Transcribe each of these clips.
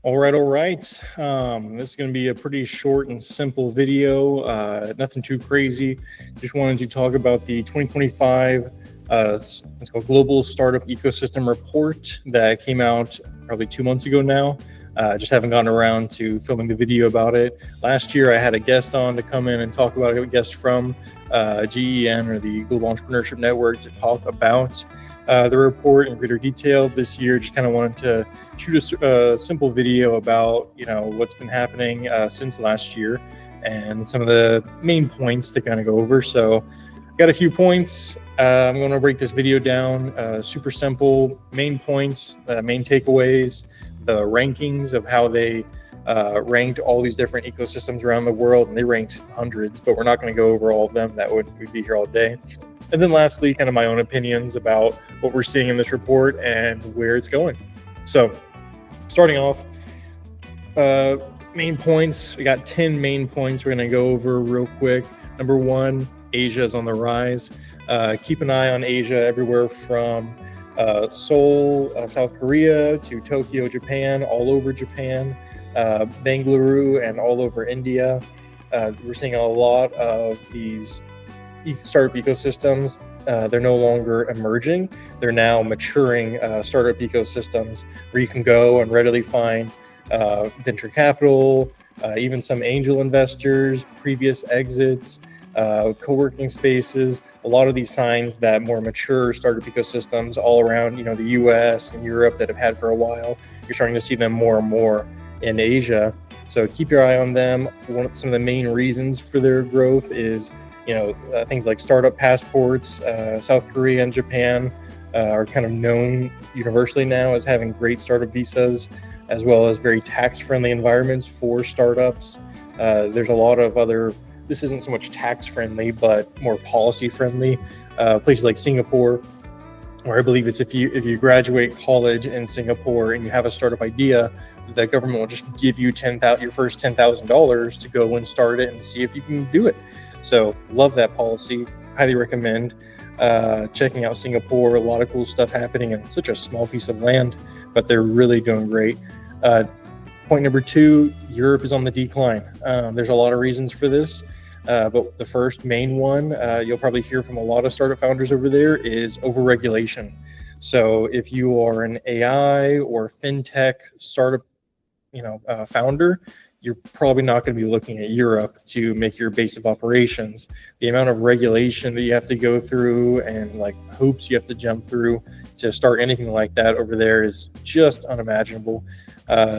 All right. This is going to be a pretty short and simple video. Nothing too crazy. Just wanted to talk about the 2025 it's called Global Startup Ecosystem Report that came out probably 2 months ago now. Just haven't gotten around to filming the video about it. Last year, I had a guest on to come in and talk about it, a guest from GEN, or the Global Entrepreneurship Network, to talk about the report in greater detail. This year, just kind of wanted to shoot a simple video about what's been happening since last year and some of the main points to kind of go over. So got a few points. I'm going to break this video down super simple. Main points, main takeaways, the rankings of how they ranked all these different ecosystems around the world, and they ranked hundreds, but we're not going to go over all of them. We'd be here all day. And then lastly, kind of my own opinions about what we're seeing in this report and where it's going. So starting off, main points. We got 10 main points we're going to go over real quick. Number one, Asia is on the rise. Keep an eye on Asia everywhere from Seoul, South Korea, to Tokyo, Japan, all over Japan, Bengaluru, and all over India. We're seeing a lot of these startup ecosystems. They're no longer emerging. They're now maturing startup ecosystems where you can go and readily find venture capital, even some angel investors, previous exits, co-working spaces. A lot of these signs that more mature startup ecosystems all around, the US and Europe that have had for a while, you're starting to see them more and more in Asia. So keep your eye on them. Some of the main reasons for their growth is things like startup passports. South Korea and Japan are kind of known universally now as having great startup visas, as well as very tax-friendly environments for startups. There's a lot of other, this isn't so much tax-friendly, but more policy-friendly. Places like Singapore, where I believe it's if you graduate college in Singapore and you have a startup idea, the government will just give you your first $10,000 to go and start it and see if you can do it. So love that policy. Highly recommend checking out Singapore. A lot of cool stuff happening in such a small piece of land, but they're really doing great. Point number two, Europe is on the decline. There's a lot of reasons for this, but the first main one you'll probably hear from a lot of startup founders over there is overregulation. So if you are an AI or fintech startup founder, you're probably not going to be looking at Europe to make your base of operations. The amount of regulation that you have to go through and hoops you have to jump through to start anything like that over there is just unimaginable.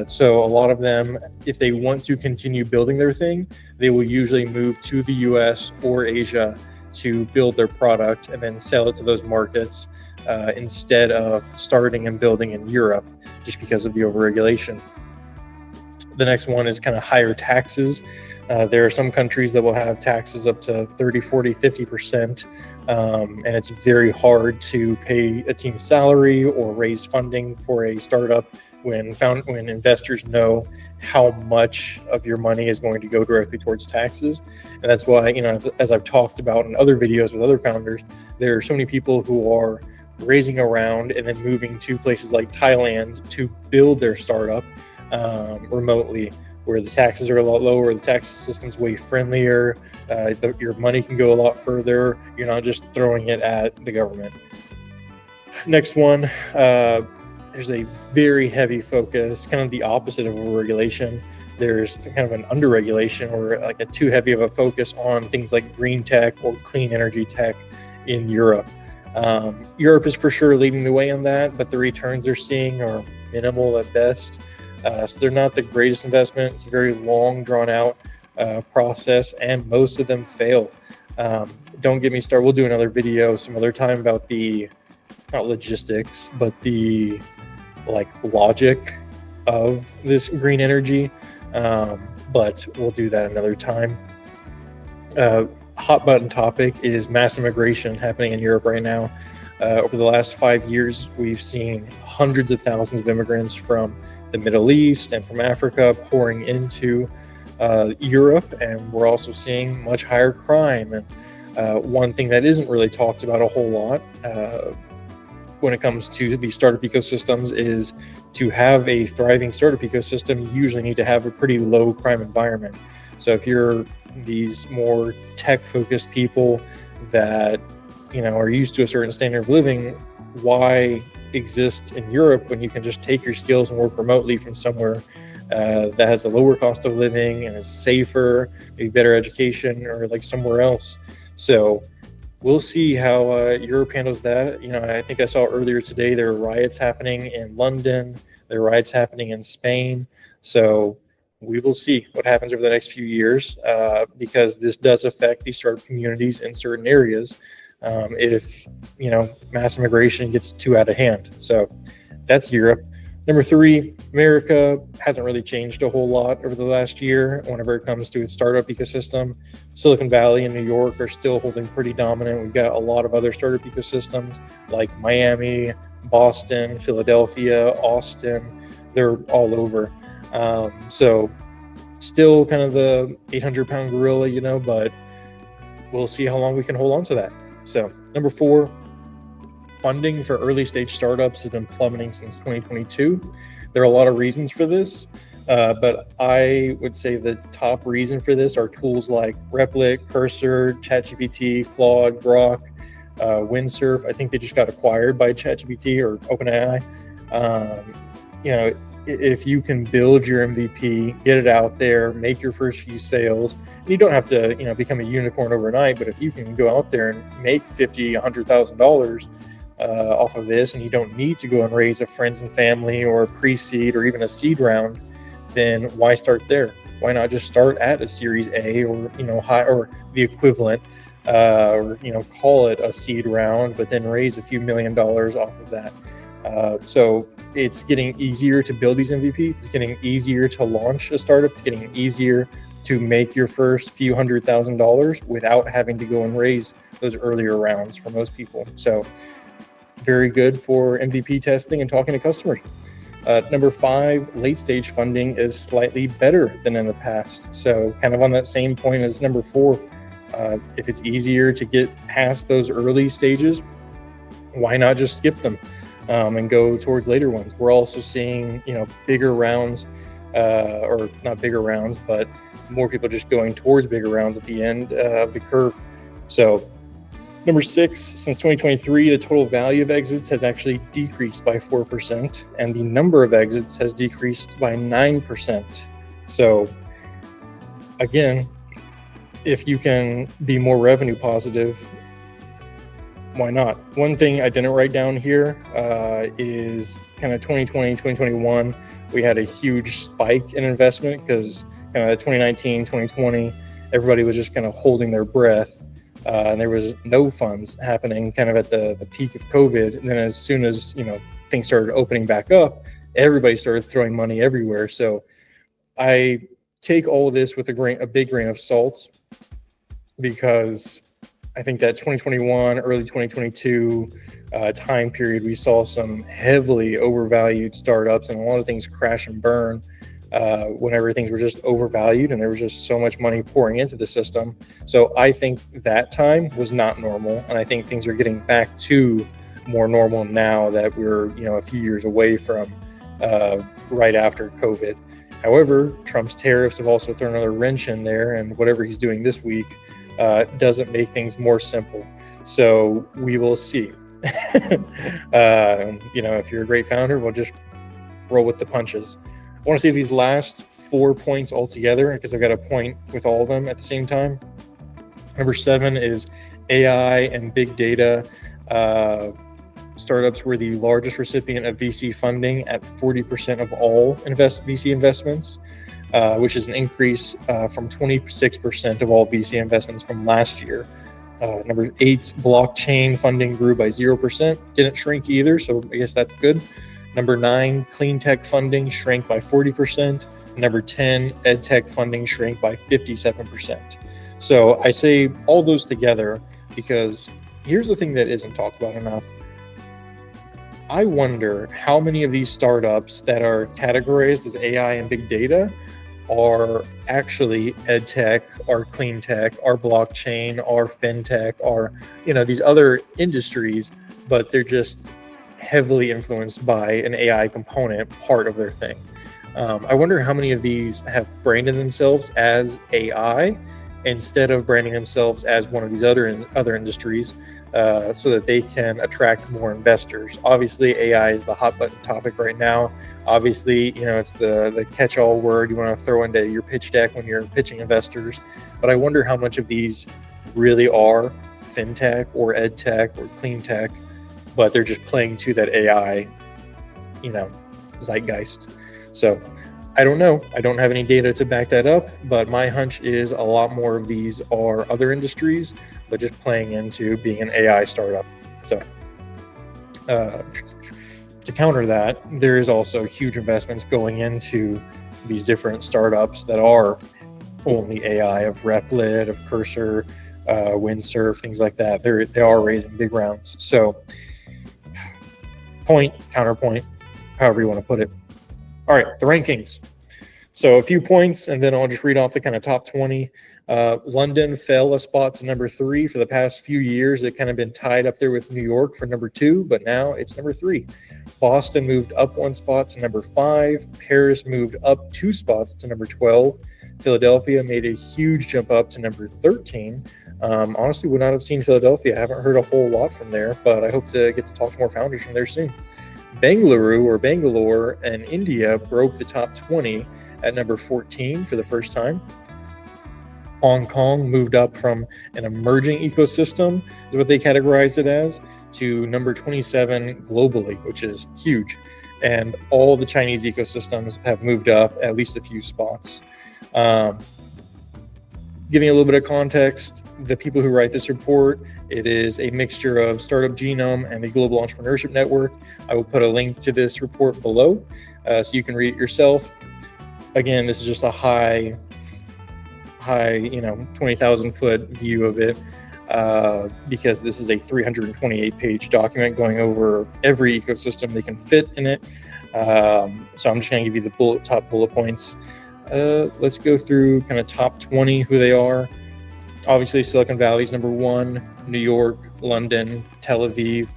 So a lot of them, if they want to continue building their thing, they will usually move to the US or Asia to build their product and then sell it to those markets instead of starting and building in Europe, just because of the overregulation. The next one is kind of higher taxes. There are some countries that will have taxes up to 30, 40, 50%. And it's very hard to pay a team salary or raise funding for a startup when investors know how much of your money is going to go directly towards taxes. And that's why, as I've talked about in other videos with other founders, there are so many people who are raising around and then moving to places like Thailand to build their startup remotely, where the taxes are a lot lower, the tax system's way friendlier, your money can go a lot further, you're not just throwing it at the government. Next one, there's a very heavy focus, kind of the opposite of overregulation. There's kind of an underregulation, or a too heavy of a focus on things like green tech or clean energy tech in Europe. Europe is for sure leading the way on that, but the returns they're seeing are minimal at best. So they're not the greatest investment. It's a very long, drawn-out process, and most of them fail. Don't get me started. We'll do another video some other time about the, not logistics, but the logic of this green energy. But we'll do that another time. Hot button topic is mass immigration happening in Europe right now. Over the last 5 years, we've seen hundreds of thousands of immigrants from the Middle East and from Africa pouring into Europe, and we're also seeing much higher crime. And one thing that isn't really talked about a whole lot, when it comes to these startup ecosystems is to have a thriving startup ecosystem, you usually need to have a pretty low crime environment. So if you're these more tech-focused people that are used to a certain standard of living, why exist in Europe when you can just take your skills and work remotely from somewhere that has a lower cost of living and is safer, maybe better education, or like somewhere else? So we'll see how Europe handles that. I think I saw earlier today there are riots happening in London, there are riots happening in Spain. So we will see what happens over the next few years, because this does affect these startup communities in certain areas if mass immigration gets too out of hand. So that's Europe. Number 3, America hasn't really changed a whole lot over the last year whenever it comes to its startup ecosystem. Silicon Valley and New York are still holding pretty dominant. We've got a lot of other startup ecosystems like Miami, Boston, Philadelphia, Austin. They're all over. So still kind of the 800-pound gorilla, but we'll see how long we can hold on to that. So number 4, funding for early stage startups has been plummeting since 2022. There are a lot of reasons for this, but I would say the top reason for this are tools like Replit, Cursor, ChatGPT, Claude, Grok, Windsurf. I think they just got acquired by ChatGPT or OpenAI. If you can build your MVP, get it out there, make your first few sales, and you don't have to, become a unicorn overnight, but if you can go out there and make $50,000, $100,000 off of this, and you don't need to go and raise a friends and family or a pre-seed or even a seed round, then why start there? Why not just start at a Series A or high or the equivalent, or call it a seed round, but then raise a few $1 million off of that. So it's getting easier to build these MVPs. It's getting easier to launch a startup. It's getting easier to make your first few $100,000 without having to go and raise those earlier rounds for most people. So very good for MVP testing and talking to customers. Number 5, late stage funding is slightly better than in the past. So kind of on that same point as number 4, if it's easier to get past those early stages, why not just skip them and go towards later ones? We're also seeing, bigger rounds, or not bigger rounds, but more people just going towards bigger rounds at the end of the curve. So number 6, since 2023, the total value of exits has actually decreased by 4%, and the number of exits has decreased by 9%. So again, if you can be more revenue positive, why not? One thing I didn't write down here is kind of 2020, 2021, we had a huge spike in investment because kind of 2019, 2020, everybody was just kind of holding their breath. And there was no funds happening kind of at the peak of COVID. And then as soon as, things started opening back up, everybody started throwing money everywhere. So I take all of this with a big grain of salt, because I think that 2021, early 2022 time period, we saw some heavily overvalued startups and a lot of things crash and burn whenever things were just overvalued and there was just so much money pouring into the system. So I think that time was not normal, and I think things are getting back to more normal now that we're a few years away from right after COVID. However, Trump's tariffs have also thrown another wrench in there, and whatever he's doing this week doesn't make things more simple. So we will see. If you're a great founder, we'll just roll with the punches. I want to see these last 4 points all together because I've got a point with all of them at the same time. Number 7 is AI and big data. Startups were the largest recipient of VC funding at 40% of all VC investments, which is an increase from 26% of all VC investments from last year. Number 8, blockchain funding grew by 0%. Didn't shrink either, so I guess that's good. Number 9, clean tech funding shrank by 40%. Number 10, ed tech funding shrank by 57%. So I say all those together because here's the thing that isn't talked about enough. I wonder how many of these startups that are categorized as AI and big data are actually ed tech, or clean tech, or blockchain, or fintech, or these other industries, but they're just heavily influenced by an AI component part of their thing. I wonder how many of these have branded themselves as AI instead of branding themselves as one of these other industries, so that they can attract more investors. Obviously, AI is the hot button topic right now. Obviously, it's the catch-all word you want to throw into your pitch deck when you're pitching investors. But I wonder how much of these really are fintech or edtech or clean tech, but they're just playing to that AI, zeitgeist. So I don't know. I don't have any data to back that up, but my hunch is a lot more of these are other industries, but just playing into being an AI startup. So to counter that, there is also huge investments going into these different startups that are only AI, of Replit, of Cursor, Windsurf, things like that. They are raising big rounds. So point, counterpoint, however you want to put it. All right, the rankings. So a few points, and then I'll just read off the kind of top 20. London fell a spot to number 3 for the past few years. It kind of been tied up there with New York for number 2, but now it's number 3. Boston moved up 1 spot to number 5. Paris moved up 2 spots to number 12. Philadelphia made a huge jump up to number 13. Honestly, would not have seen Philadelphia. I haven't heard a whole lot from there, but I hope to get to talk to more founders from there soon. Bangalore and India broke the top 20 at number 14 for the first time. Hong Kong moved up from an emerging ecosystem, is what they categorized it as, to number 27 globally, which is huge. And all the Chinese ecosystems have moved up at least a few spots. Giving a little bit of context, the people who write this report, it is a mixture of Startup Genome and the Global Entrepreneurship Network. I will put a link to this report below so you can read it yourself. Again, this is just a high 20,000 foot view of it, because this is a 328-page document going over every ecosystem they can fit in it. So I'm just going to give you the top bullet points. Let's go through kind of top 20, who they are. Obviously, Silicon Valley is number 1. New York, London, Tel Aviv,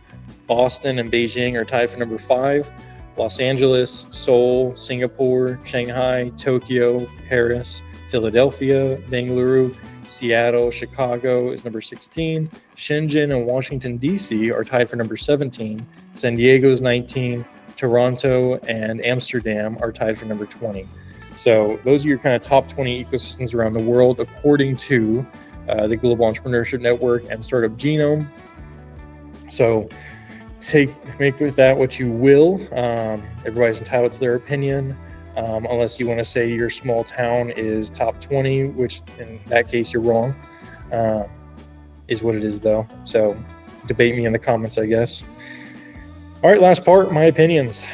Boston, and Beijing are tied for number 5. Los Angeles, Seoul, Singapore, Shanghai, Tokyo, Paris, Philadelphia, Bengaluru, Seattle, Chicago is number 16. Shenzhen and Washington, D.C. are tied for number 17. San Diego is 19. Toronto and Amsterdam are tied for number 20. So those are your kind of top 20 ecosystems around the world, according to the Global Entrepreneurship Network and Startup Genome. So make with that what you will. Everybody's entitled to their opinion, unless you want to say your small town is top 20, which in that case you're wrong, is what it is though. So debate me in the comments, I guess. All right, last part, my opinions.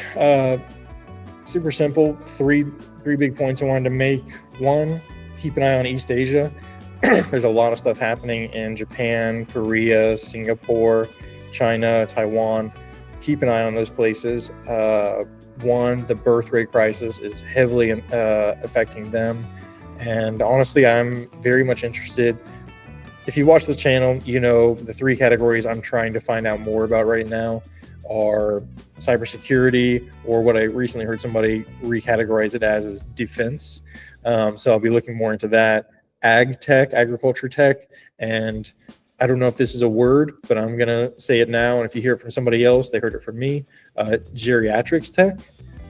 Super simple. Three big points I wanted to make. 1, keep an eye on East Asia. There's a lot of stuff happening in Japan, Korea, Singapore, China, Taiwan. Keep an eye on those places. 1, the birth rate crisis is heavily affecting them. And honestly, I'm very much interested. If you watch this channel, you know the 3 categories I'm trying to find out more about right now are cybersecurity, or what I recently heard somebody recategorize it as is defense. So I'll be looking more into that. AgTech, agriculture tech, and I don't know if this is a word, but I'm going to say it now. And if you hear it from somebody else, they heard it from me. Geriatrics tech,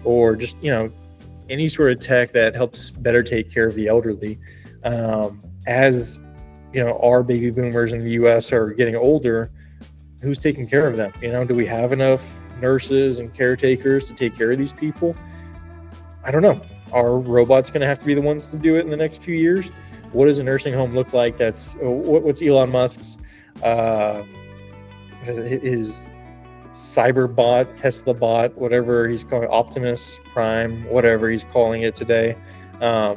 or just, any sort of tech that helps better take care of the elderly. As, our baby boomers in the US are getting older, who's taking care of them? Do we have enough nurses and caretakers to take care of these people? I don't know. Are robots going to have to be the ones to do it in the next few years? What does a nursing home look like? What's Elon Musk's his cyber bot, Tesla bot, whatever he's calling it, Optimus Prime, whatever he's calling it today. Are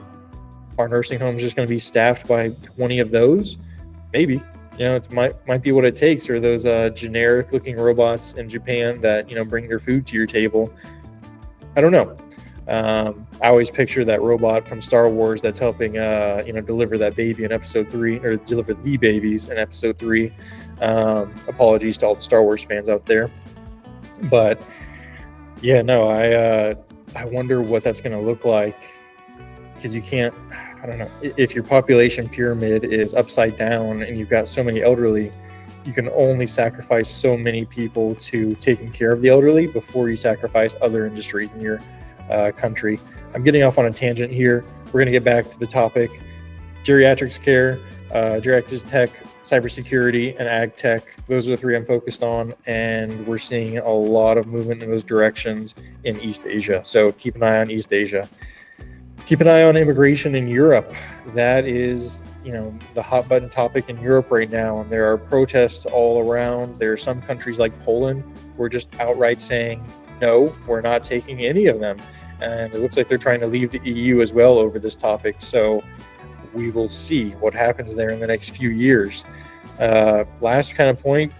nursing homes just going to be staffed by 20 of those? Maybe. It might be what it takes, or those generic looking robots in Japan that bring their food to your table. I don't know. I always picture that robot from Star Wars that's helping, deliver that baby in episode 3, or deliver the babies in episode 3. Apologies to all the Star Wars fans out there. But yeah, no, I wonder what that's going to look like, because you can't, I don't know, if your population pyramid is upside down and you've got so many elderly, you can only sacrifice so many people to taking care of the elderly before you sacrifice other industries in your country. I'm getting off on a tangent here. We're going to get back to the topic. Geriatrics care, geriatrics tech, cybersecurity, and AgTech. Those are the three I'm focused on, and we're seeing a lot of movement in those directions in East Asia. So keep an eye on East Asia. Keep an eye on immigration in Europe. That is, the hot button topic in Europe right now, and there are protests all around. There are some countries like Poland who are just outright saying, no, we're not taking any of them. And it looks like they're trying to leave the EU as well over this topic. So we will see what happens there in the next few years. Last kind of point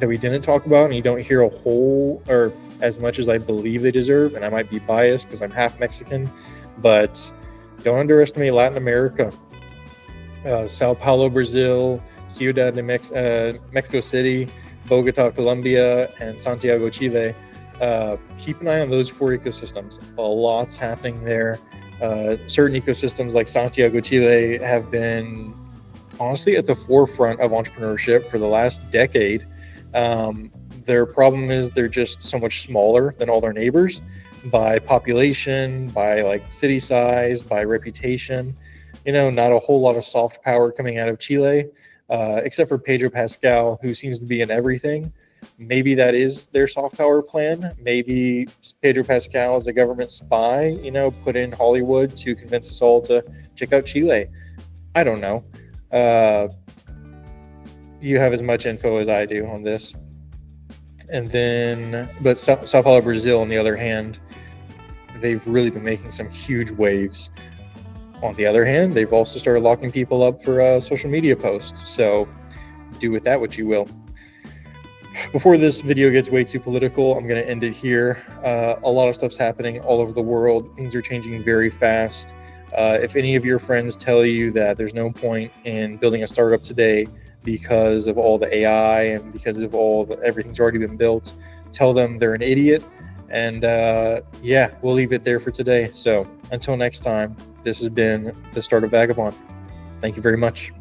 that we didn't talk about, and you don't hear a whole or as much as I believe they deserve, and I might be biased because I'm half Mexican, but don't underestimate Latin America. Sao Paulo, Brazil, Ciudad de Mexico City, Bogota, Colombia, and Santiago, Chile. Keep an eye on those 4 ecosystems. A lot's happening there. Certain ecosystems like Santiago, Chile have been honestly at the forefront of entrepreneurship for the last decade. Their problem is they're just so much smaller than all their neighbors by population, by like city size, by reputation. Not a whole lot of soft power coming out of Chile, except for Pedro Pascal, who seems to be in everything. Maybe that is their soft power plan. Maybe Pedro Pascal is a government spy, put in Hollywood to convince us all to check out Chile. I don't know. You have as much info as I do on this. And then, but Sao Paulo, Brazil, on the other hand, they've really been making some huge waves. On the other hand, they've also started locking people up for social media posts. So do with that what you will. Before this video gets way too political, I'm going to end it here. A lot of stuff's happening all over the world. Things are changing very fast. If any of your friends tell you that there's no point in building a startup today because of all the AI and because of everything's already been built, tell them they're an idiot. And yeah, we'll leave it there for today. So until next time, this has been the Startup Vagabond. Thank you very much.